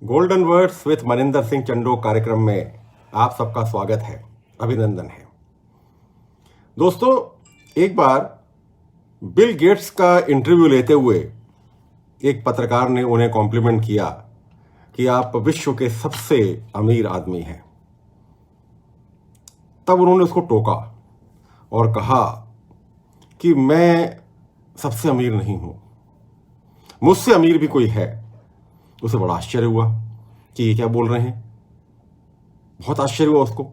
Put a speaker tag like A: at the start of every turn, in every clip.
A: Golden words with Maninder Singh Chando कार्यक्रम में आप सबका स्वागत है, अभिनंदन है। दोस्तों, एक बार बिल गेट्स का इंटरव्यू लेते हुए एक पत्रकार ने उन्हें कॉम्प्लीमेंट किया कि आप विश्व के सबसे अमीर आदमी हैं। तब उन्होंने उसको टोका और कहा कि मैं सबसे अमीर नहीं हूं, मुझसे अमीर भी कोई है। उसे बड़ा आश्चर्य हुआ कि ये क्या बोल रहे हैं। बहुत आश्चर्य हुआ उसको।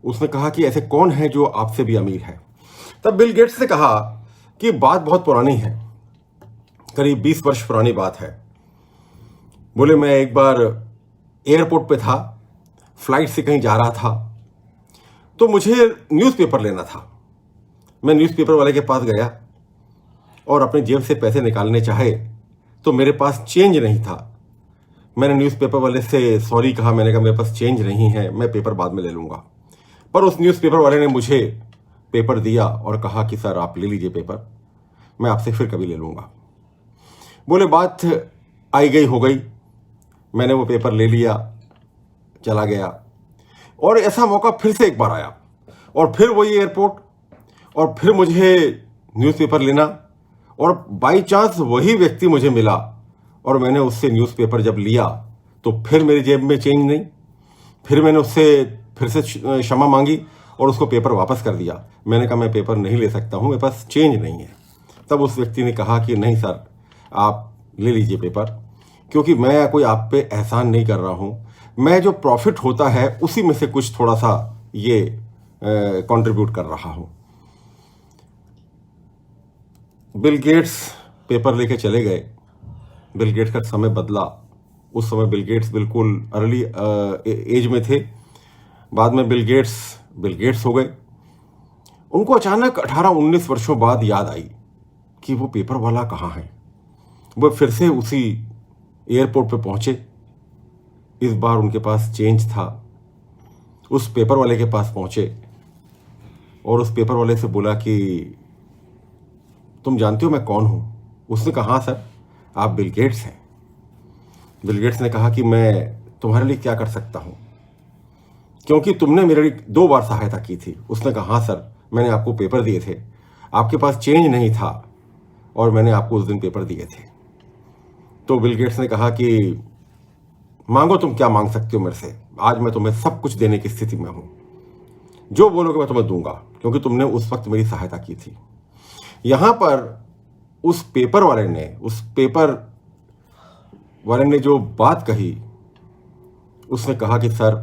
A: उसने कहा कि ऐसे कौन है जो आपसे भी अमीर है। तब बिल गेट्स ने कहा कि बात बहुत पुरानी है, करीब 20 वर्ष पुरानी बात है। बोले, मैं एक बार एयरपोर्ट पे था, फ्लाइट से कहीं जा रहा था, तो मुझे न्यूज़पेपर लेना था। मैं न्यूज़पेपर वाले के पास गया और अपनी जेब से पैसे निकालने चाहे तो मेरे पास चेंज नहीं था। मैंने न्यूज़पेपर वाले से सॉरी कहा, मैंने कहा मेरे पास चेंज नहीं है, मैं पेपर बाद में ले लूँगा। पर उस न्यूज़पेपर वाले ने मुझे पेपर दिया और कहा कि सर आप ले लीजिए पेपर, मैं आपसे फिर कभी ले लूँगा। बोले, बात आई गई हो गई, मैंने वो पेपर ले लिया, चला गया। और ऐसा मौका फिर से एक बार आया और फिर वही एयरपोर्ट और फिर मुझे न्यूज़पेपर लेना, और बाई चांस वही व्यक्ति मुझे मिला और मैंने उससे न्यूज़पेपर जब लिया तो फिर मेरी जेब में चेंज नहीं। फिर मैंने उससे फिर से क्षमा मांगी और उसको पेपर वापस कर दिया। मैंने कहा मैं पेपर नहीं ले सकता हूँ, मेरे पास चेंज नहीं है। तब उस व्यक्ति ने कहा कि नहीं सर, आप ले लीजिए पेपर, क्योंकि मैं कोई आप पे एहसान नहीं कर रहा हूँ, मैं जो प्रॉफिट होता है उसी में से कुछ थोड़ा सा ये कंट्रीब्यूट कर रहा हूँ। बिल गेट्स पेपर लेके चले गए। बिल गेट्स का समय बदला। उस समय बिल गेट्स बिल्कुल अर्ली एज में थे। बाद में बिल गेट्स हो गए। उनको अचानक 18-19 वर्षों बाद याद आई कि वो पेपर वाला कहाँ है। वो फिर से उसी एयरपोर्ट पे पहुंचे। इस बार उनके पास चेंज था। उस पेपर वाले के पास पहुंचे और उस पेपर वाले से बोला कि तुम जानते हो मैं कौन हूं? उसने कहा हाँ सर, आप बिल गेट्स हैं। बिल गेट्स ने कहा कि मैं तुम्हारे लिए क्या कर सकता हूं, क्योंकि तुमने मेरे लिए 2 बार सहायता की थी। उसने कहा हाँ सर, मैंने आपको पेपर दिए थे, आपके पास चेंज नहीं था और मैंने आपको उस दिन पेपर दिए थे। तो बिल गेट्स ने कहा कि मांगो, तुम क्या मांग सकते हो मेरे से, आज मैं तुम्हें सब कुछ देने की स्थिति में हूं, जो बोलोगे मैं तुम्हें दूंगा, क्योंकि तुमने उस वक्त मेरी सहायता की थी। यहां पर उस पेपर वाले ने जो बात कही, उसने कहा कि सर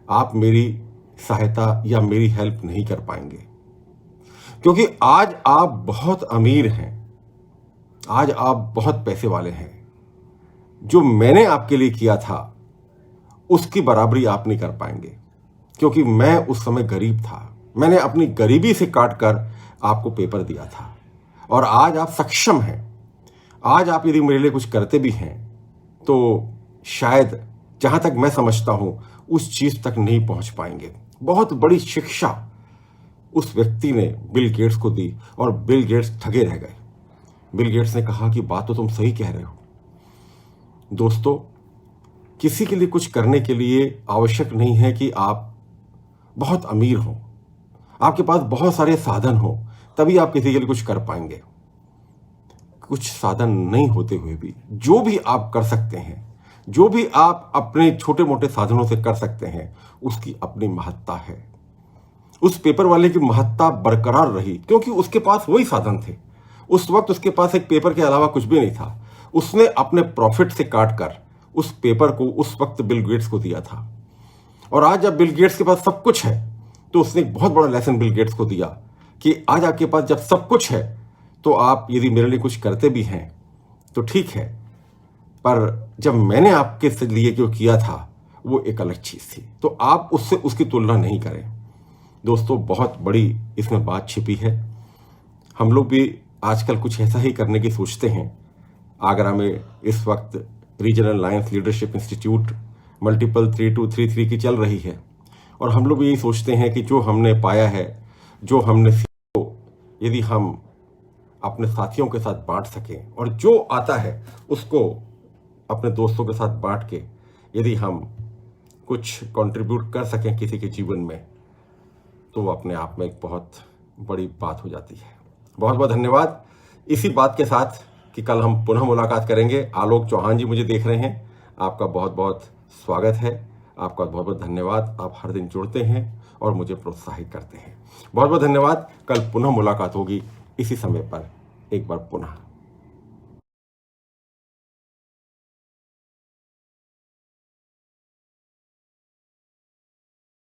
A: आप मेरी सहायता या मेरी हेल्प नहीं कर पाएंगे, क्योंकि आज आप बहुत अमीर हैं, आज आप बहुत पैसे वाले हैं। जो मैंने आपके लिए किया था उसकी बराबरी आप नहीं कर पाएंगे, क्योंकि मैं उस समय गरीब था। मैंने अपनी गरीबी से काट कर आपको पेपर दिया था और आज आप सक्षम हैं। आज आप यदि मेरे लिए कुछ करते भी हैं तो शायद, जहां तक मैं समझता हूं, उस चीज तक नहीं पहुंच पाएंगे। बहुत बड़ी शिक्षा उस व्यक्ति ने बिल गेट्स को दी और बिल गेट्स ठगे रह गए। बिल गेट्स ने कहा कि बात तो तुम सही कह रहे हो। दोस्तों, किसी के लिए कुछ करने के लिए आवश्यक नहीं है कि आप बहुत अमीर हो, आपके पास बहुत सारे साधन हो, तभी आप किसी के लिए कुछ कर पाएंगे। कुछ साधन नहीं होते हुए भी जो भी आप कर सकते हैं, जो भी आप अपने छोटे मोटे साधनों से कर सकते हैं, उसकी अपनी महत्ता है। उस पेपर वाले की महत्ता बरकरार रही, क्योंकि उसके पास वही साधन थे। उस वक्त उसके पास एक पेपर के अलावा कुछ भी नहीं था। उसने अपने प्रॉफिट से काट कर उस पेपर को उस वक्त बिल गेट्स को दिया था। और आज जब बिल गेट्स के पास सब कुछ है, तो उसने एक बहुत बड़ा लेसन बिल गेट्स को दिया कि आज आपके पास जब सब कुछ है तो आप यदि मेरे लिए कुछ करते भी हैं तो ठीक है, पर जब मैंने आपके लिए जो किया था वो एक अलग चीज थी, तो आप उससे उसकी तुलना नहीं करें। दोस्तों, बहुत बड़ी इसमें बात छिपी है। हम लोग भी आजकल कुछ ऐसा ही करने की सोचते हैं। आगरा में इस वक्त regional Lions leadership institute multiple 3233 की चल रही है, और हम लोग यही सोचते हैं कि जो हमने पाया है, जो हमने सीखा, यदि हम अपने साथियों के साथ बांट सकें और जो आता है उसको अपने दोस्तों के साथ बांट के यदि हम कुछ कंट्रीब्यूट कर सकें किसी के जीवन में, तो वो अपने आप में एक बहुत बड़ी बात हो जाती है। बहुत बहुत धन्यवाद। इसी बात के साथ कि कल हम पुनः मुलाकात करेंगे। आलोक चौहान जी मुझे देख रहे हैं, आपका बहुत बहुत स्वागत है, आपका बहुत बहुत धन्यवाद। आप हर दिन जुड़ते हैं और मुझे प्रोत्साहित करते हैं। बहुत बहुत धन्यवाद। कल पुनः मुलाकात होगी इसी समय पर एक बार पुनः।